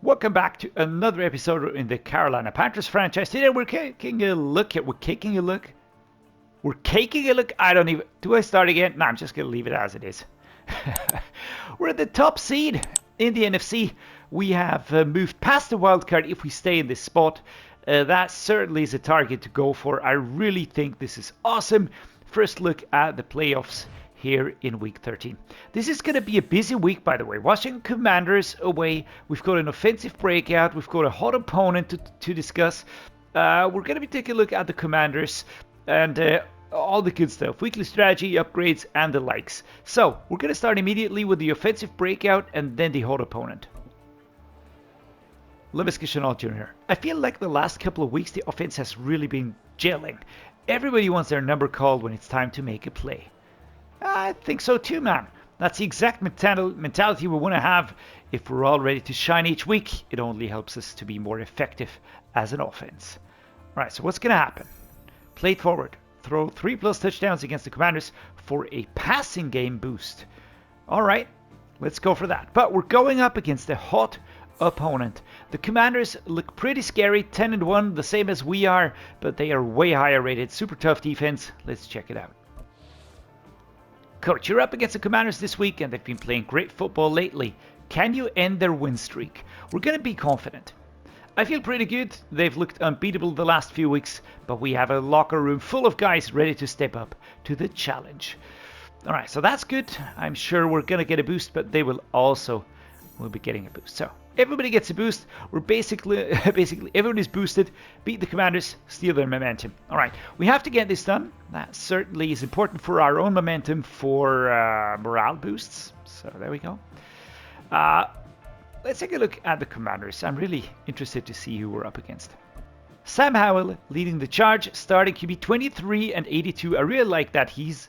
Welcome back to another episode in the Carolina Panthers franchise. Today we're taking a look. I don't even... Do I start again? No, I'm just going to leave it as it is. We're at the top seed in the NFC. We have moved past the wild card if we stay in this spot. That certainly is a target to go for. I really think this is awesome. First look at the playoffs here in week 13. This is going to be a busy week, by the way. Washington Commanders away. We've got an offensive breakout. We've got a hot opponent to discuss. We're going to be taking a look at the Commanders and all the good stuff. Weekly strategy, upgrades, and the likes. So, we're going to start immediately with the offensive breakout and then the hot opponent. Laviska Shenault Jr. I feel like the last couple of weeks the offense has really been gelling. Everybody wants their number called when it's time to make a play. I think so too, man. That's the exact mentality we want to have. If we're all ready to shine each week, it only helps us to be more effective as an offense. Alright, so what's going to happen? Play it forward. Throw 3+ touchdowns against the Commanders for a passing game boost. Alright, let's go for that. But we're going up against a hot opponent. The Commanders look pretty scary, 10-1, the same as we are, but they are way higher rated. Super tough defense. Let's check it out. Coach, you're up against the Commanders this week and they've been playing great football lately. Can you end their win streak? We're going to be confident. I feel pretty good. They've looked unbeatable the last few weeks, but we have a locker room full of guys ready to step up to the challenge. Alright, so that's good. I'm sure we're going to get a boost, but they will be getting a boost. So everybody gets a boost. We're basically everyone is boosted. Beat the Commanders, steal their momentum. All right, we have to get this done. That certainly is important for our own momentum for morale boosts. So there we go. Let's take a look at the Commanders. I'm really interested to see who we're up against. Sam Howell leading the charge, starting QB 23 and 82. I really like that he's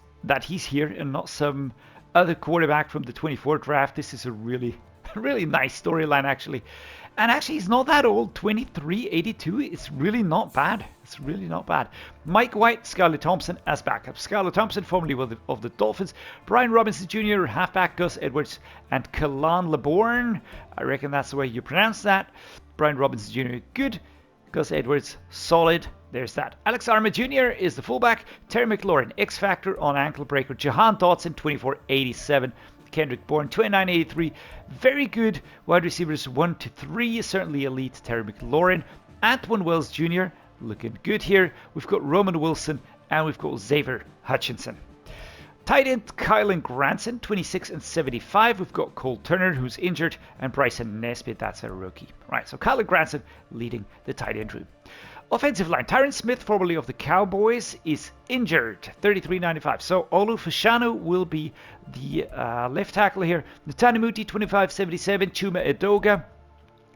here and not some other quarterback from the 24 draft. This is a really nice storyline, actually. And actually, he's not that old. 23, 82. It's really not bad. Mike White, Scarlett Thompson as backup. Scarlett Thompson, formerly of the Dolphins. Brian Robinson Jr., halfback. Gus Edwards and Kalan Laborn. I reckon that's the way you pronounce that. Brian Robinson Jr., good. Gus Edwards, solid. There's that. Alex Arma Jr. is the fullback. Terry McLaurin, X-Factor on ankle breaker. Jahan Dotson, 24-87. Kendrick Bourne, 29-83. Very good wide receivers 1 to 3. Certainly elite. Terry McLaurin. Antoine Wells Jr. looking good here. We've got Roman Wilson and we've got Xavier Hutchinson. Tight end Kylan Granson, 26-75. We've got Cole Turner, who's injured, and Bryson Nesbitt, that's a rookie. Right, so Kylan Granson leading the tight end room. Offensive line, Tyron Smith, formerly of the Cowboys, is injured, 33-95. So Olu Fashanu will be the left tackle here. Netane Muti, 25-77. Chuma Edoga.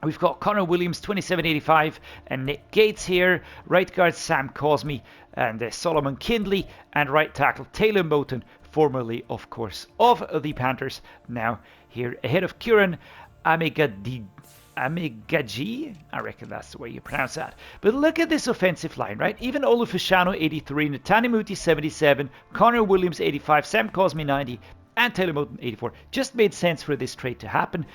We've got Connor Williams, 27-85. And Nick Gates here. Right guard, Sam Cosme. And Solomon Kindley. And right tackle, Taylor Moton, formerly, of course, of the Panthers. Now here ahead of Kieran Amegadji, I reckon that's the way you pronounce that. But look at this offensive line, right? Even Olufashano, 83, Netane Muti, 77, Connor Williams, 85, Sam Cosme, 90, and Taylor Moton, 84. Just made sense for this trade to happen.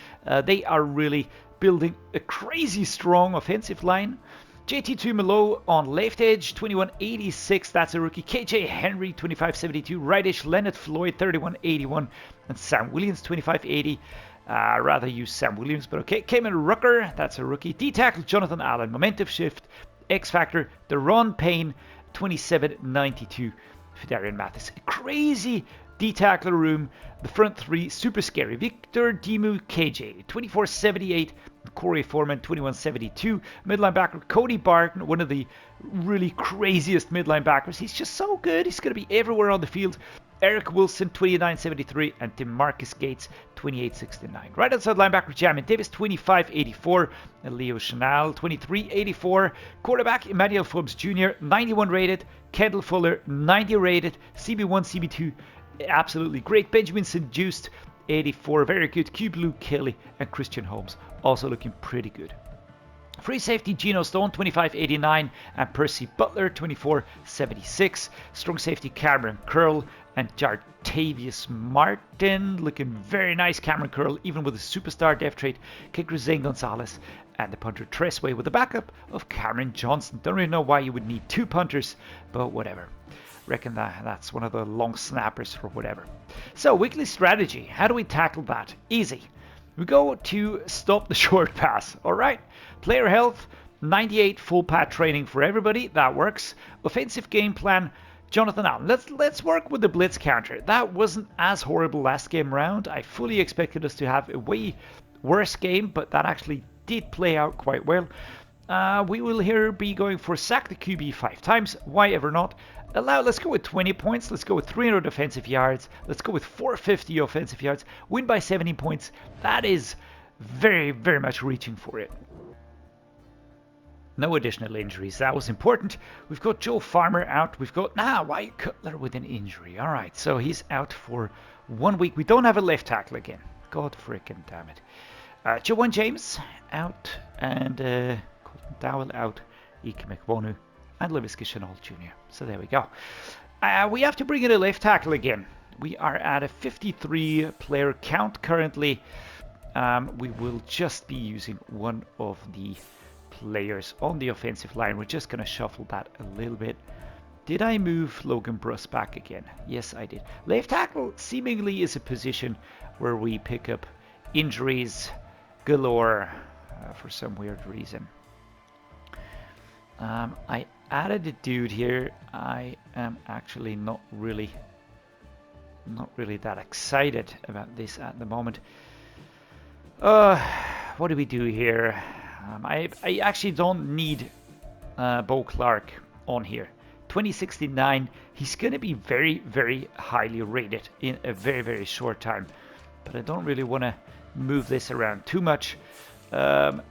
They are really building a crazy strong offensive line. JT Tumalo on left edge, 21-86, that's a rookie. KJ Henry, 25-72, rightish Leonard Floyd, 31-81, and Sam Williams, 25-80. Rather use Sam Williams, but okay. Cayman Rucker, that's a rookie. D-tackle Jonathan Allen, momentum shift, X-Factor, Deron Payne, 27-92 for Darian Mathis. A crazy D-tackler room. The front three, super scary. Victor Dimu KJ, 24-78. Corey Foreman, 21-72. Mid-linebacker Cody Barton, one of the really craziest mid-linebackers. He's just so good. He's going to be everywhere on the field. Eric Wilson, 29-73, and DeMarcus Gates, 28-69. Right outside linebacker, Jamin Davis, 25-84, and Leo Chanel, 23-84. Quarterback, Emmanuel Forbes Jr., 91 rated. Kendall Fuller, 90 rated. CB1, CB2, absolutely great. Benjamin St-Just, 84, very good. Cube Luke Kelly and Christian Holmes, also looking pretty good. Free safety Geno Stone, 25-89, and Percy Butler, 24-76. Strong safety Cameron Curl And Jartavius Martin, looking very nice. Cameron Curl, even with a superstar depth trait. Kicker Zane Gonzalez. And the punter Tressway with the backup of Cameron Johnson. Don't really know why you would need 2 punters, but whatever. Reckon that's one of the long snappers or whatever. So, weekly strategy. How do we tackle that? Easy. We go to stop the short pass. Alright. Player health, 98 full pad training for everybody. That works. Offensive game plan. Jonathan Allen. Let's work with the blitz counter. That wasn't as horrible last game round. I fully expected us to have a way worse game, but that actually did play out quite well. We will here be going for sack the QB 5 times. Why ever not? Let's go with 20 points. Let's go with 300 offensive yards. Let's go with 450 offensive yards. Win by 17 points. That is very, very much reaching for it. No additional injuries. That was important. We've got Joe Farmer out. We've got Wyatt Cutler with an injury. All right, so he's out for 1 week. We don't have a left tackle again. God freaking damn it. Jawan James out, and Colton Dowell out. Ike McWonu and LaVisca Chenault Jr. So there we go. We have to bring in a left tackle again. We are at a 53 player count currently. We will just be using one of the players on the offensive line. We're just going to shuffle that a little bit. Did I move Logan Bruss back again? Yes, I did. Left tackle seemingly is a position where we pick up injuries galore for some weird reason. I added a dude here. I am actually not really that excited about this at the moment. What do we do here? I actually don't need Bo Clark on here. 2069, he's going to be very, very highly rated in a very, very short time. But I don't really want to move this around too much. Let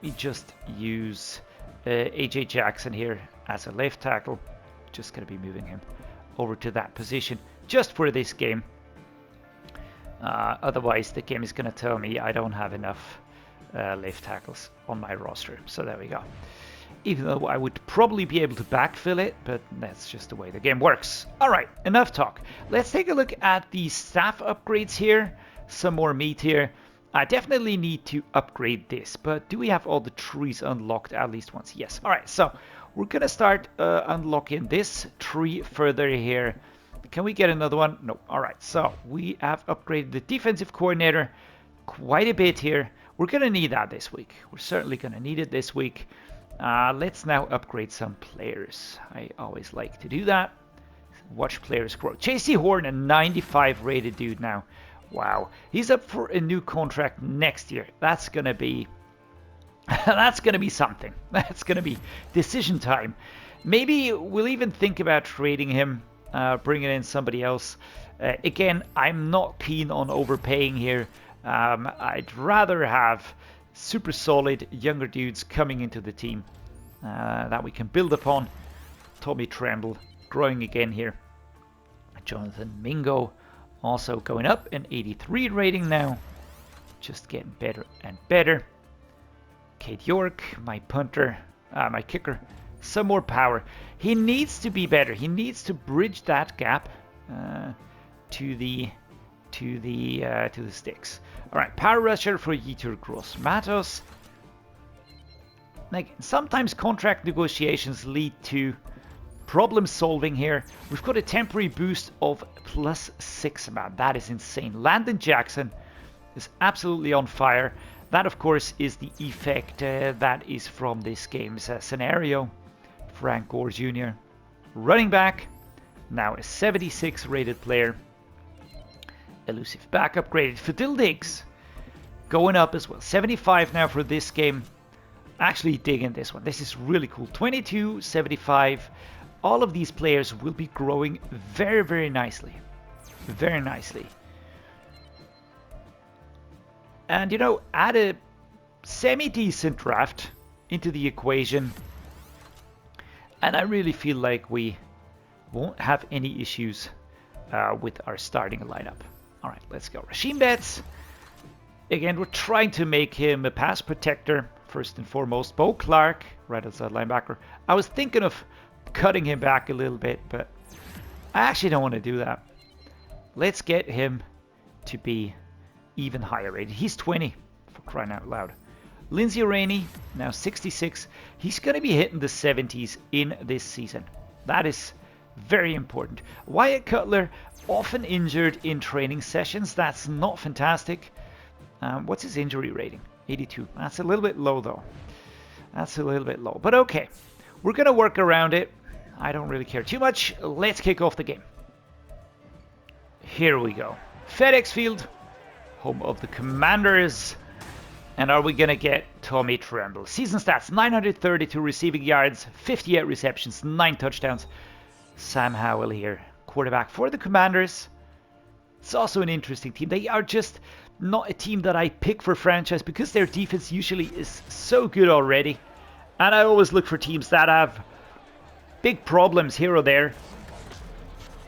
me just use AJ Jackson here as a left tackle. Just going to be moving him over to that position just for this game. Otherwise, the game is going to tell me I don't have enough left tackles on my roster. So there we go. Even though I would probably be able to backfill it, but that's just the way the game works. All right, enough talk. Let's take a look at the staff upgrades here. Some more meat here. I definitely need to upgrade this, but do we have all the trees unlocked at least once? Yes. All right, so we're going to start unlocking this tree further here. Can we get another one? No. All right, so we have upgraded the defensive coordinator quite a bit here. We're going to need that this week. We're certainly going to need it this week. Let's now upgrade some players. I always like to do that. Watch players grow. JC Horn, a 95 rated dude now. Wow. He's up for a new contract next year. That's going to be something. That's going to be decision time. Maybe we'll even think about trading him, bringing in somebody else. Again, I'm not keen on overpaying here. I'd rather have super solid younger dudes coming into the team that we can build upon. Tommy Tremble growing again here. Jonathan Mingo also going up, an 83 rating now. Just getting better and better. Kate York, my punter, my kicker, some more power. He needs to be better. He needs to bridge that gap to the sticks. All right, power rusher for Yetur Gross Matos. Like, sometimes contract negotiations lead to problem solving here. We've got a temporary boost of +6, man. That is insane. Landon Jackson is absolutely on fire. That, of course, is the effect that is from this game's scenario. Frank Gore Jr. Running back, now a 76 rated player. Elusive back upgraded. Fadil Diggs going up as well. 75 now for this game. Actually digging this one. This is really cool. 22, 75. All of these players will be growing very, very nicely. Very nicely. And, you know, add a semi-decent draft into the equation. And I really feel like we won't have any issues with our starting lineup. All right, let's go. Rasheem Betts. Again, we're trying to make him a pass protector, first and foremost. Bo Clark, right outside linebacker. I was thinking of cutting him back a little bit, but I actually don't want to do that. Let's get him to be even higher rated. He's 20, for crying out loud. Lindsay Rainey, now 66. He's going to be hitting the 70s in this season. That is very important. Wyatt Cutler, often injured in training sessions. That's not fantastic. What's his injury rating? 82. That's a little bit low, though. That's a little bit low. But okay, we're going to work around it. I don't really care too much. Let's kick off the game. Here we go. FedEx Field, home of the Commanders. And are we going to get Tommy Tremble? Season stats, 932 receiving yards, 58 receptions, 9 touchdowns. Sam Howell here, quarterback for the Commanders. It's also an interesting team. They are just not a team that I pick for franchise because their defense usually is so good already. And I always look for teams that have big problems here or there.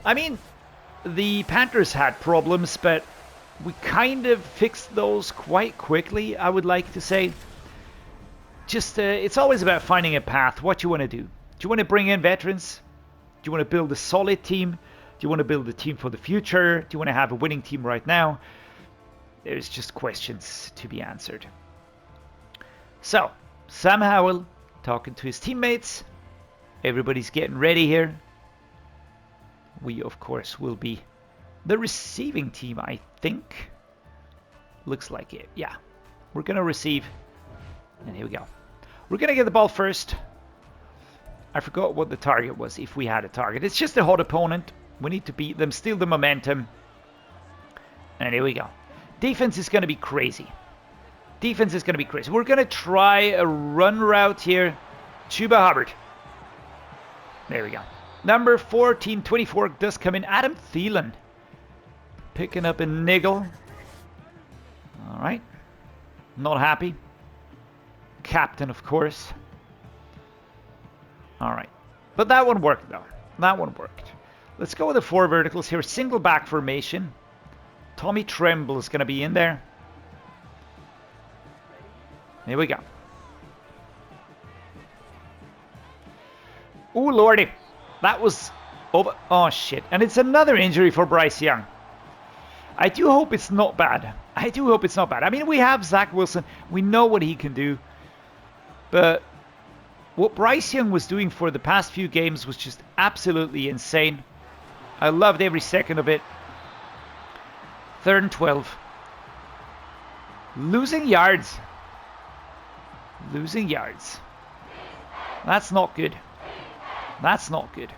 I mean, the Panthers had problems, but we kind of fixed those quite quickly, I would like to say. Just, it's always about finding a path, what you want to do. Do you want to bring in veterans? Do you want to build a solid team? Do you want to build a team for the future? Do you want to have a winning team right now? There's just questions to be answered. So, Sam Howell talking to his teammates. Everybody's getting ready here. We, of course, will be the receiving team, I think. Looks like it. Yeah. We're going to receive. And here we go. We're going to get the ball first. I forgot what the target was, if we had a target. It's just a hot opponent. We need to beat them, steal the momentum. And here we go. Defense is going to be crazy. Defense is going to be crazy. We're going to try a run route here. Chuba Hubbard. There we go. Number 1424 does come in. Adam Thielen. Picking up a niggle. All right. Not happy. Captain, of course. All right. But that one worked, though. That one worked. Let's go with the 4 verticals here. Single back formation. Tommy Tremble is going to be in there. Here we go. Ooh, lordy. That was over. Oh, shit. And it's another injury for Bryce Young. I do hope it's not bad. I do hope it's not bad. I mean, we have Zach Wilson. We know what he can do. But what Bryce Young was doing for the past few games was just absolutely insane. I loved every second of it. 3rd and 12. Losing yards. Losing yards. That's not good. That's not good.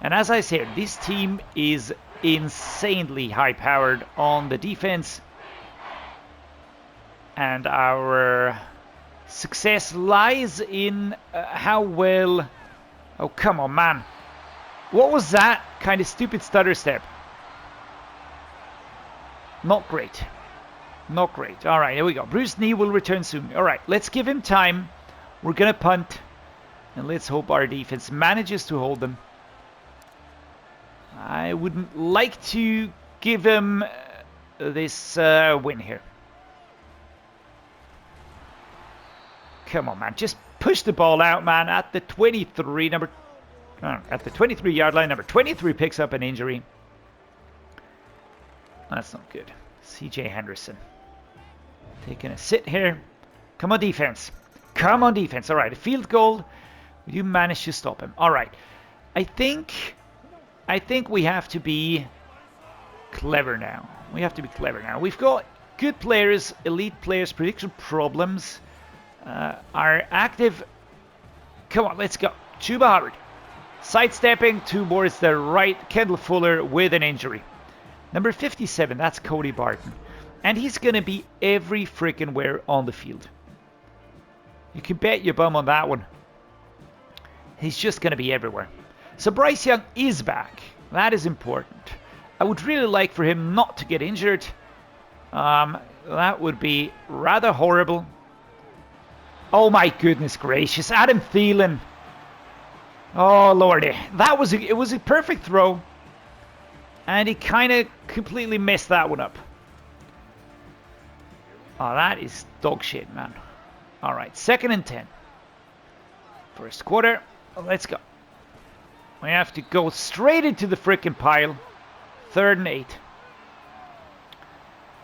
And as I said, this team is insanely high-powered on the defense. And our success lies in how well... Oh, come on, man. What was that kind of stupid stutter step? Not great. Not great. All right, here we go. Bruce Nee will return soon. All right, let's give him time. We're going to punt. And let's hope our defense manages to hold them. I wouldn't like to give him this win here. Come on, man. Just push the ball out, man. At the 23, at the 23-yard line, number 23 picks up an injury. That's not good. C.J. Henderson taking a sit here. Come on, defense. Come on, defense. All right, a field goal. You managed to stop him. All right. I think we have to be clever now. We have to be clever now. We've got good players, elite players, prediction problems. Are active. Come on, let's go. Chuba Hubbard. Sidestepping towards the right. Kendall Fuller with an injury. Number 57, that's Cody Barton. And he's going to be every freaking where on the field. You can bet your bum on that one. He's just going to be everywhere. So Bryce Young is back. That is important. I would really like for him not to get injured. That would be rather horrible. Oh my goodness gracious. Adam Thielen. Oh lordy. It was a perfect throw. And he kind of completely messed that one up. Oh, that is dog shit, man. All right, 2nd and 10. First quarter. Let's go. We have to go straight into the frickin' pile. 3rd and 8.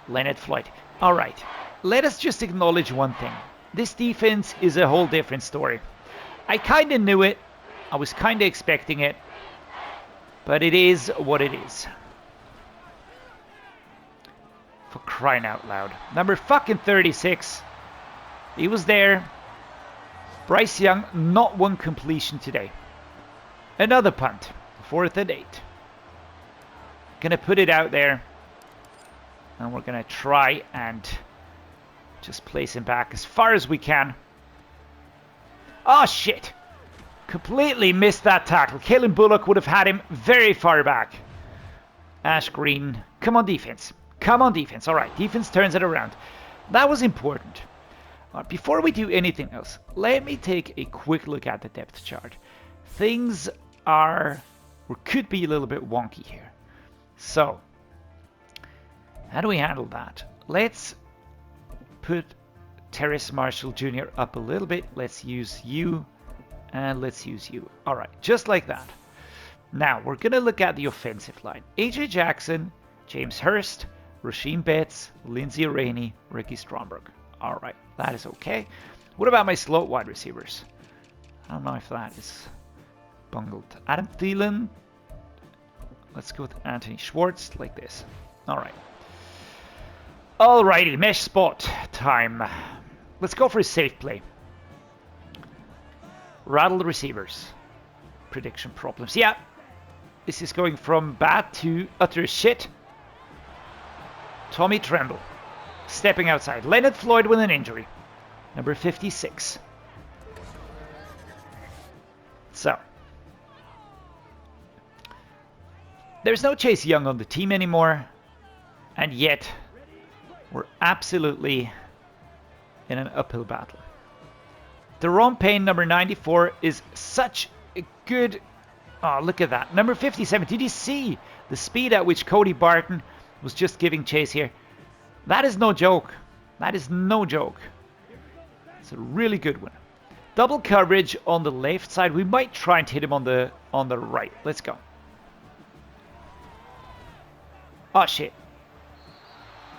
Leonard Floyd. All right. Let us just acknowledge one thing. This defense is a whole different story. I kind of knew it. I was kind of expecting it. But it is what it is. For crying out loud. Number fucking 36. He was there. Bryce Young, not one completion today. Another punt. 4th and 8. Gonna put it out there. And we're gonna try and just place him back as far as we can. Oh shit! Completely missed that tackle. Kalen Bullock would have had him very far back. Ash Green. Come on, defense. Come on, defense. All right, defense turns it around. That was important. Before we do anything else, let me take a quick look at the depth chart. Things are, or could be a little bit wonky here. So, how do we handle that? Let's put Terrace Marshall Jr. up a little bit. Let's use you, and let's use you. All right, just like that. Now, we're going to look at the offensive line. A.J. Jackson, James Hurst, Rasheem Betts, Lindsey Rainey, Ricky Stromberg. All right, that is okay. What about my slot wide receivers? I don't know if that is bungled. Adam Thielen. Let's go with Anthony Schwartz like this. All right. Alrighty, mesh spot time. Let's go for a safe play. Rattle the receivers. Prediction problems. Yeah. This is going from bad to utter shit. Tommy Tremble. Stepping outside. Leonard Floyd with an injury. Number 56. So. There's no Chase Young on the team anymore. And yet, we're absolutely in an uphill battle. Deron Payne, number 94, is such a good... Oh, look at that. Number 57. Did you see the speed at which Cody Barton was just giving chase here? That is no joke. That is no joke. It's a really good one. Double coverage on the left side. We might try and hit him on the right. Let's go. Oh, shit.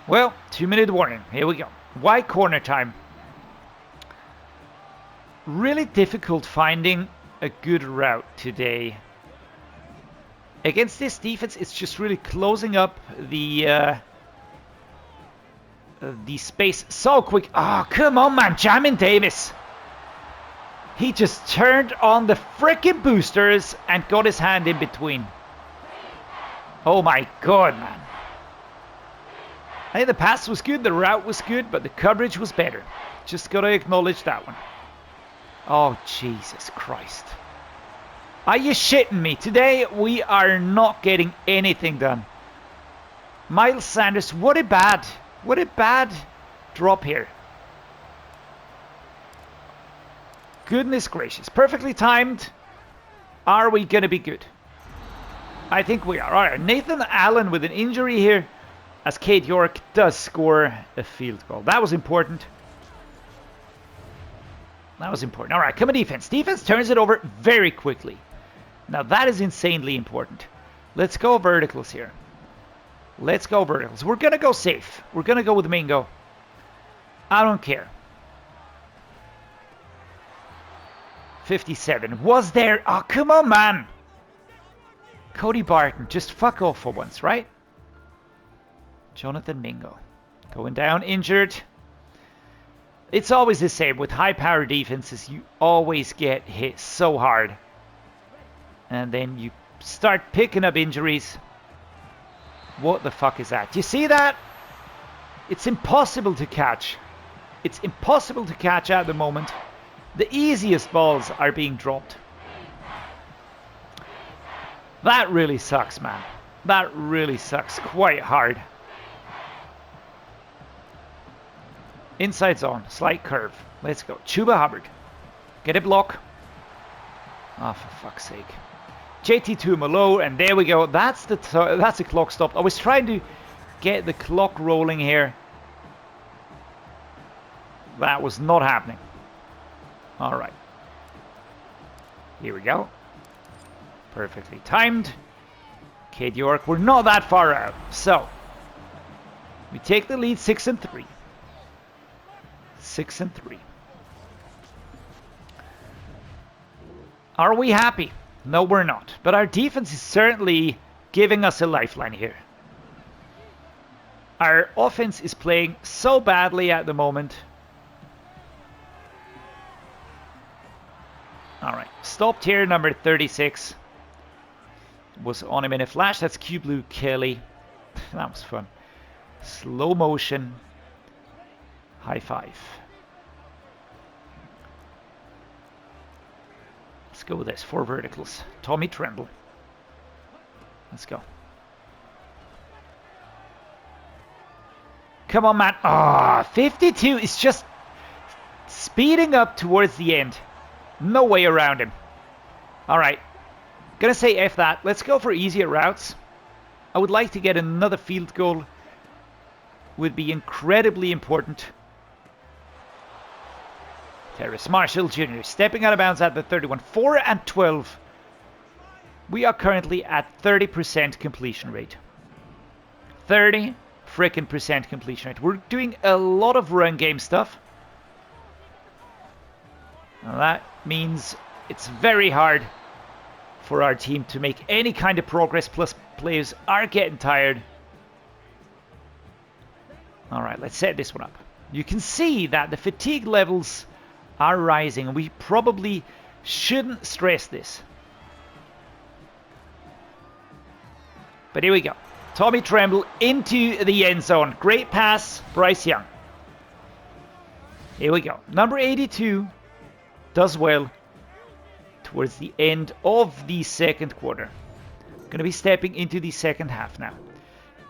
Well, 2-minute warning. Here we go. Wide corner time. Really difficult finding a good route today. Against this defense, it's just really closing up the space so quick. Oh, come on, man. Jamin Davis. He just turned on the freaking boosters and got his hand in between. Oh, my God, man. I think the pass was good, the route was good, but the coverage was better. Just got to acknowledge that one. Oh, Jesus Christ. Are you shitting me? Today, we are not getting anything done. Miles Sanders, what a bad drop here. Goodness gracious. Perfectly timed. Are we going to be good? I think we are. All right, Nathan Allen with an injury here, as Cade York does score a field goal. That was important. That was important. All right, come on, defense. Defense turns it over very quickly. Now, that is insanely important. Let's go verticals here. Let's go verticals. We're going to go safe. We're going to go with Mingo. I don't care. 57. Was there... Oh, come on, man. Cody Barton. Just fuck off for once, right? Jonathan Mingo. Going down, injured. It's always the same. With high-power defenses, you always get hit so hard. And then you start picking up injuries. What the fuck is that? Do you see that? It's impossible to catch. It's impossible to catch at the moment. The easiest balls are being dropped. That really sucks, man. That really sucks quite hard. Inside zone. Slight curve. Let's go. Chuba Hubbard. Get a block. Oh, for fuck's sake. JT Tuimoloau, and there we go. That's the clock stop. I was trying to get the clock rolling here. That was not happening. All right. Here we go. Perfectly timed. Kid York, we're not that far out. So, we take the lead 6-3. 6-3. Are we happy? No, we're not. But our defense is certainly giving us a lifeline here. Our offense is playing so badly at the moment. Alright, stopped here, number 36. Was on him in a flash. That's Q Blue Kelly. That was fun. Slow motion. High five. Let's go with this. 4 verticals. Tommy Tremble. Let's go. Come on, man. Ah, 52 is just speeding up towards the end. No way around him. Alright. Gonna say F that. Let's go for easier routes. I would like to get another field goal. Would be incredibly important. Terrace Marshall Jr. stepping out of bounds at the 31. 4-12. We are currently at 30% completion rate. 30 frickin' percent completion rate. We're doing a lot of run game stuff. Now that means it's very hard for our team to make any kind of progress, plus players are getting tired. Alright, let's set this one up. You can see that the fatigue levels are rising, and we probably shouldn't stress this. But here we go. Tommy Tremble into the end zone. Great pass, Bryce Young. Here we go. Number 82 does well towards the end of the second quarter. Going to be stepping into the second half now.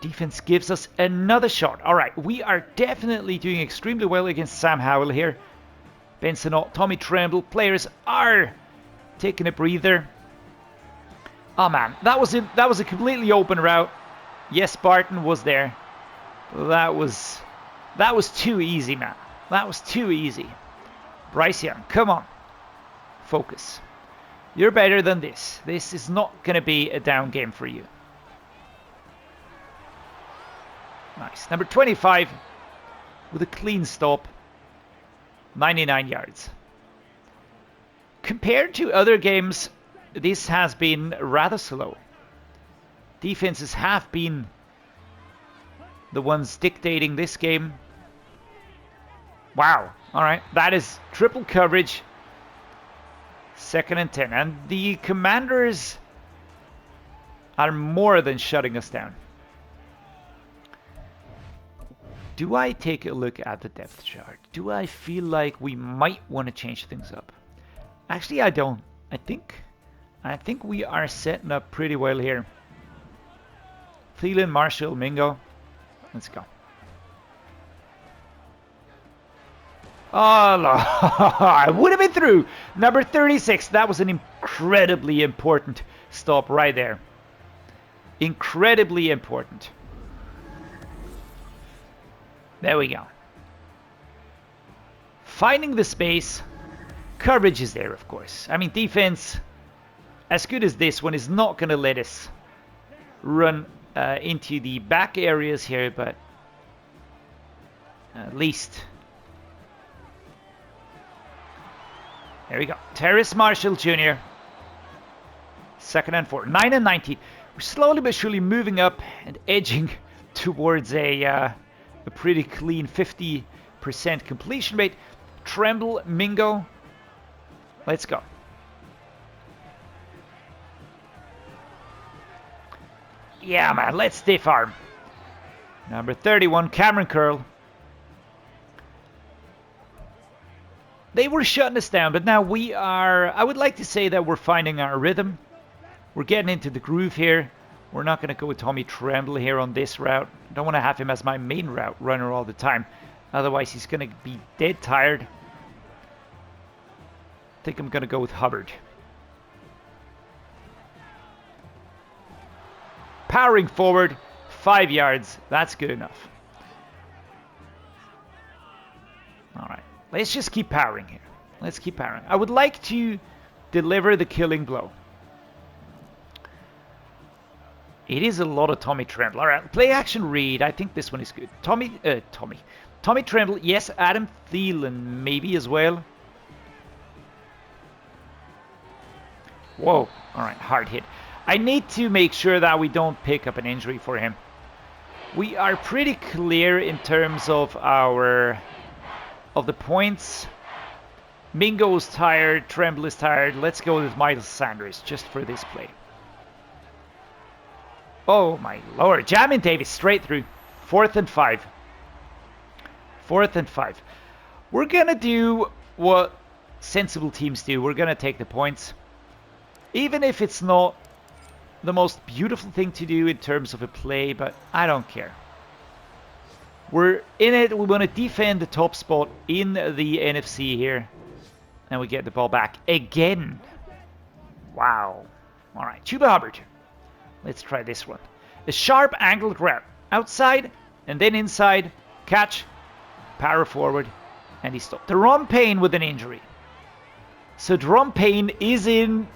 Defense gives us another shot. All right, we are definitely doing extremely well against Sam Howell here. Benson, Tommy Tremble, players are taking a breather. Oh man, that was a completely open route. Yes, Barton was there. That was too easy, man. That was too easy. Bryce Young, come on. Focus. You're better than this. This is not going to be a down game for you. Nice. Number 25 with a clean stop. 99 yards. Compared to other games, this has been rather slow. Defenses have been the ones dictating this game. Wow. All right. That is triple coverage. 2nd and 10. And the Commanders are more than shutting us down. Do I take a look at the depth chart? Do I feel like we might want to change things up? Actually, I don't. I think we are setting up pretty well here. Thielen, Marshall, Mingo. Let's go. Oh, no. I would have been through. Number 36. That was an incredibly important stop right there. Incredibly important. There we go. Finding the space. Coverage is there, of course. I mean, defense, as good as this one, is not going to let us run into the back areas here, but at least. There we go. Terrace Marshall Jr. 2nd and 4. 9 and 19. We're slowly but surely moving up and edging towards a pretty clean 50% completion rate. Tremble, Mingo. Let's go. Yeah, man. Let's stiff arm. Number 31, Cameron Curl. They were shutting us down, but now we are... I would like to say that we're finding our rhythm. We're getting into the groove here. We're not going to go with Tommy Tremble here on this route. I don't want to have him as my main route runner all the time. Otherwise, he's going to be dead tired. I think I'm going to go with Hubbard. Powering forward, 5 yards. That's good enough. All right. Let's just keep powering here. Let's keep powering. I would like to deliver the killing blow. It is a lot of Tommy Tremble. All right, play action read. I think this one is good. Tommy Tremble. Yes, Adam Thielen maybe as well. Whoa. All right, hard hit. I need to make sure that we don't pick up an injury for him. We are pretty clear in terms of the points. Mingo's tired. Tremble is tired. Let's go with Miles Sanders just for this play. Oh my lord. Jamin Davis straight through. 4th and 5. 4th and 5. We're going to do what sensible teams do. We're going to take the points. Even if it's not the most beautiful thing to do in terms of a play, but I don't care. We're in it. We want to defend the top spot in the NFC here. And we get the ball back again. Wow. All right, Chuba Hubbard. Let's try this one. A sharp angled grab. Outside and then inside. Catch. Power forward. And he stopped. Deron Payne with an injury. So Deron Payne is in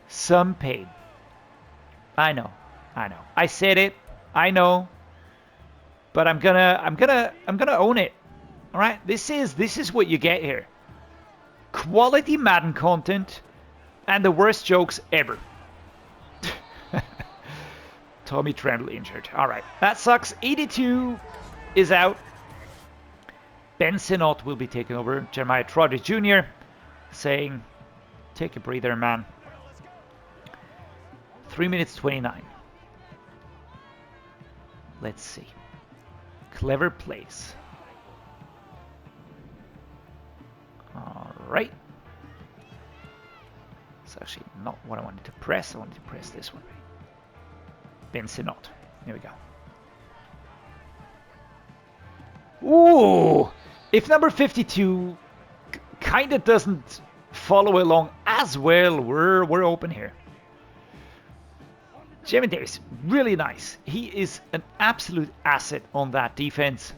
some pain. I know. I said it. I know. But I'm gonna own it. All right? This is what you get here. Quality Madden content and the worst jokes ever. Tommy Tremble injured. All right, that sucks. 82 is out. Ben Sinnott will be taking over. Jeremiah Trotter Jr. saying, take a breather, man. 3 minutes 29. Let's see. Clever plays. All right. It's actually not what I wanted to press. I wanted to press this one. Ben Sinnott. Here we go. Ooh! If number 52 kind of doesn't follow along as well, we're open here. Jamin Davis, really nice. He is an absolute asset on that defense.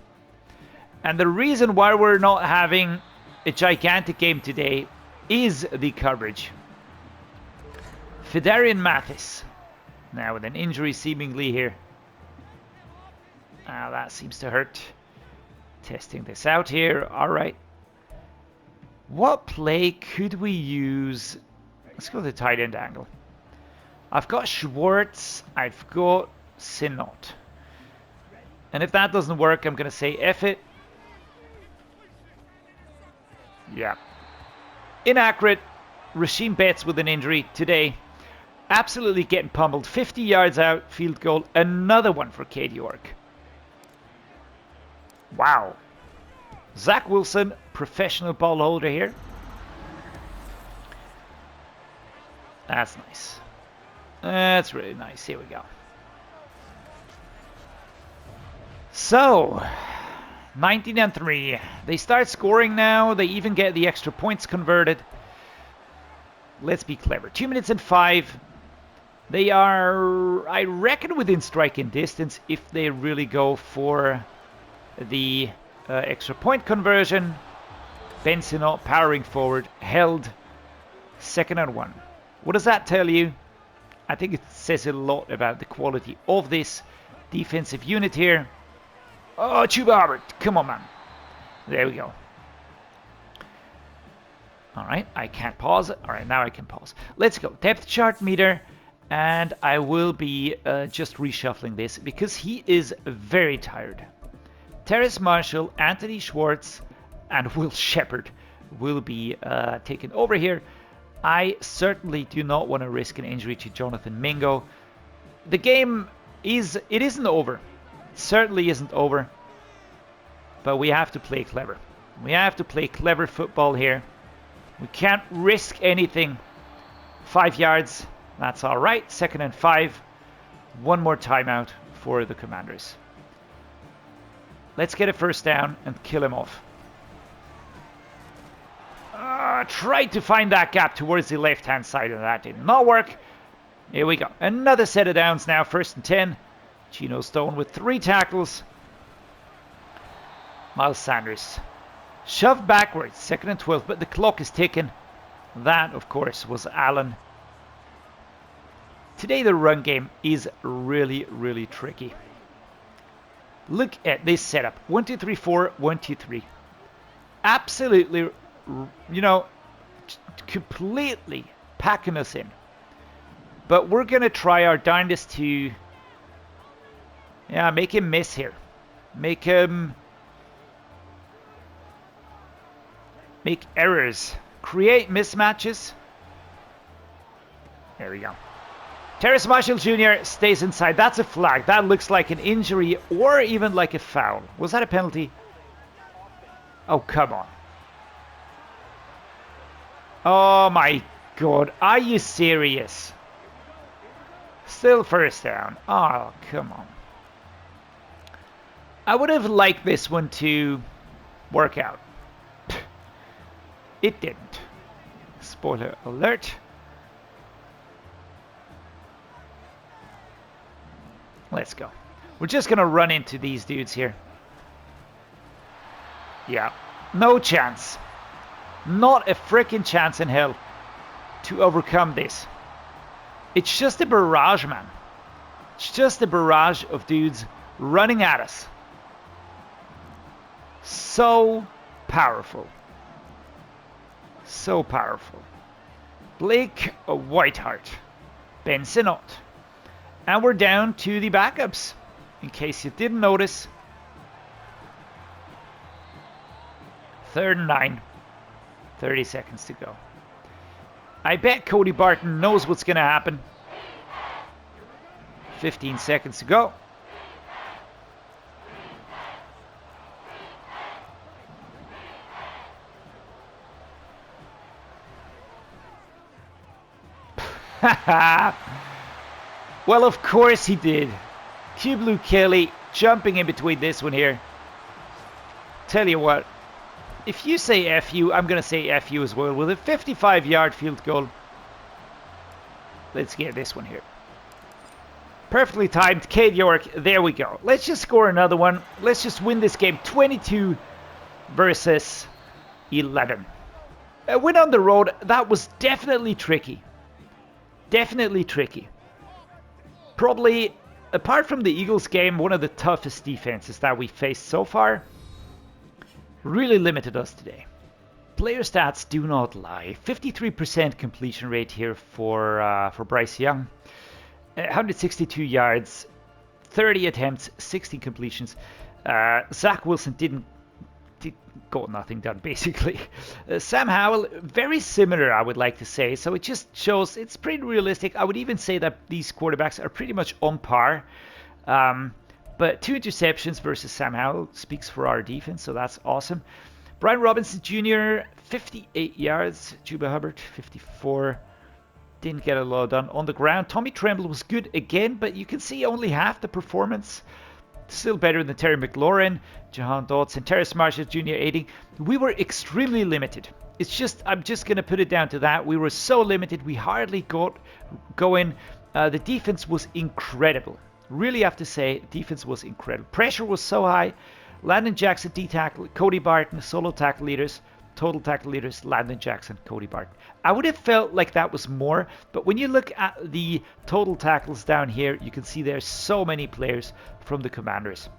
And the reason why we're not having a gigantic game today is the coverage. Fedarian Mathis. Now with an injury seemingly here. That seems to hurt. Testing this out here. All right. What play could we use? Let's go to the tight end angle. I've got Schwartz. I've got Sinnott. And if that doesn't work, I'm going to say F it. Yeah. Inaccurate. Rasheem Betts with an injury today. Absolutely getting pummeled. 50 yards out. Field goal. Another one for Cade York. Wow. Zach Wilson, professional ball holder here. That's nice. That's really nice. Here we go. So, 19-3. They start scoring now. They even get the extra points converted. Let's be clever. 2 minutes and 5. They are, I reckon, within striking distance if they really go for the extra point conversion. Ben Sinnott powering forward, held. 2nd and 1. What does that tell you? I think it says a lot about the quality of this defensive unit here. Oh, Chuba Hubbard. Come on, man. There we go. All right, I can't pause. All right, now I can pause. Let's go. Depth chart meter. And I will be just reshuffling this because he is very tired. Terrace Marshall, Anthony Schwartz, and Will Shepard will be taken over here. I certainly do not want to risk an injury to Jonathan Mingo. The game isn't over. It certainly isn't over. But we have to play clever. We have to play clever football here. We can't risk anything. 5 yards. That's all right. 2nd and 5. One more timeout for the Commanders. Let's get a first down and kill him off. Tried to find that gap towards the left-hand side, and that did not work. Here we go. Another set of downs now. 1st and 10. Geno Stone with 3 tackles. Miles Sanders shoved backwards. 2nd and 12, but the clock is ticking. That, of course, was Allen. Today the run game is really, really tricky. Look at this setup. 1, 2, 3, 4, 1, 2, 3. Absolutely, you know, completely packing us in. But we're going to try our darndest to, yeah, make him miss here. Make him make errors. Create mismatches. There we go. Terrace Marshall Jr. stays inside. That's a flag. That looks like an injury or even like a foul. Was that a penalty? Oh, come on. Oh my God. Are you serious? Still first down. Oh, come on. I would have liked this one to work out. It didn't. Spoiler alert. Let's go. We're just going to run into these dudes here. Yeah. No chance. Not a freaking chance in hell to overcome this. It's just a barrage, man. It's just a barrage of dudes running at us. So powerful. So powerful. Blake Whiteheart. Ben Sinnott. And we're down to the backups. In case you didn't notice. 3rd and 9. 30 seconds to go. I bet Cody Barton knows what's going to happen. 15 seconds to go. Well, of course he did. Q Blue Kelly jumping in between this one here. Tell you what, if you say F you, I'm going to say F you as well. With a 55-yard field goal. Let's get this one here. Perfectly timed. Cade York. There we go. Let's just score another one. Let's just win this game. 22 versus 11. A win on the road. That was definitely tricky. Definitely tricky. Probably, apart from the Eagles game, one of the toughest defenses that we faced so far. Really limited us today. Player stats do not lie. 53% completion rate here for Bryce Young. 162 yards, 30 attempts, 60 completions. Zach Wilson got nothing done, basically. Sam Howell, very similar, I would like to say. So it just shows it's pretty realistic. I would even say that these quarterbacks are pretty much on par. But 2 interceptions versus Sam Howell speaks for our defense, so that's awesome. Brian Robinson Jr., 58 yards. Chuba Hubbard, 54. Didn't get a lot done on the ground. Tommy Tremble was good again, but you can see only half the performance. Still better than Terry McLaurin, Jahan Dotson, Terrace Marshall Jr. aiding. We were extremely limited. It's just, I'm just going to put it down to that. We were so limited, we hardly got going. The defense was incredible. Really have to say, defense was incredible. Pressure was so high. Landon Jackson, D-tackle, Cody Barton, solo tackle leaders, total tackle leaders, Landon Jackson, Cody Barton. I would have felt like that was more, but when you look at the total tackles down here, you can see there's so many players from the Commanders.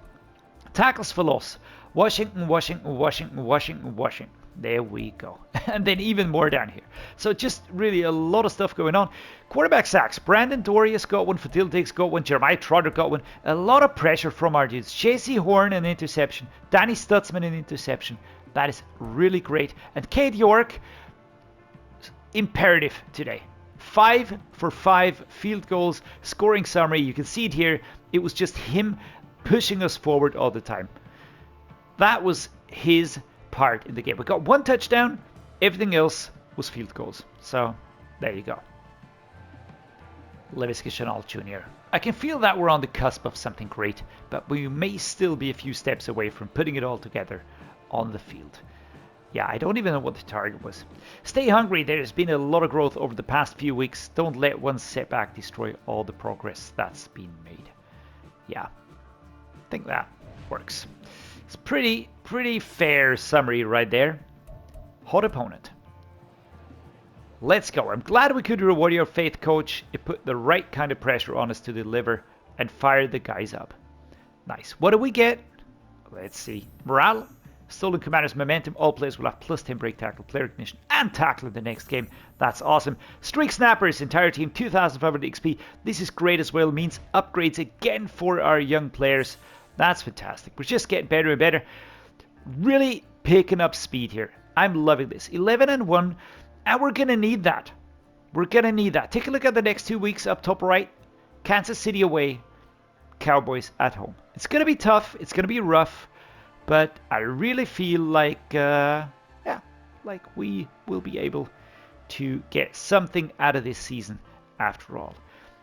Tackles for loss. Washington, Washington, Washington, Washington, Washington. There we go. And then even more down here. So just really a lot of stuff going on. Quarterback sacks. Brandon Dorius got one. Fadil Diggs got one. Jeremiah Trotter got one. A lot of pressure from our dudes. J.C. Horn, an interception. Danny Stutzman, an interception. That is really great. And Cade York, imperative today. 5 for 5 field goals. Scoring summary. You can see it here. It was just him pushing us forward all the time. That was his part in the game. We got 1 touchdown. Everything else was field goals. So there you go. Laviska Shenault Jr. I can feel that we're on the cusp of something great, but we may still be a few steps away from putting it all together on the field. Yeah, I don't even know what the target was. Stay hungry. There's been a lot of growth over the past few weeks. Don't let one setback destroy all the progress that's been made. Yeah, I think that works. It's pretty fair summary right there. Hot opponent. Let's go. I'm glad we could reward your faith, coach. It put the right kind of pressure on us to deliver and fire the guys up. Nice. What do we get? Let's see. Morale. Stolen Commander's momentum. All players will have +10 break tackle, player ignition, and tackle in the next game. That's awesome. Streak Snappers, entire team, 2,500 XP. This is great as well. Means upgrades again for our young players. That's fantastic. We're just getting better and better. Really picking up speed here. I'm loving this. 11-1, and we're going to need that. We're going to need that. Take a look at the next 2 weeks up top right. Kansas City away. Cowboys at home. It's going to be tough. It's going to be rough. But I really feel like, like we will be able to get something out of this season after all.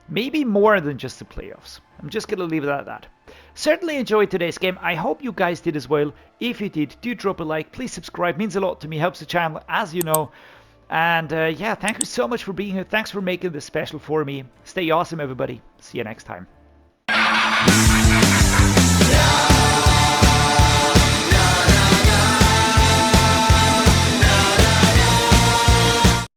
Maybe more than just the playoffs. I'm just going to leave it at that. Certainly enjoyed today's game. I hope you guys did as well. If you did, do drop a like. Please subscribe. Means a lot to me. Helps the channel, as you know. And yeah, thank you so much for being here. Thanks for making this special for me. Stay awesome, everybody. See you next time.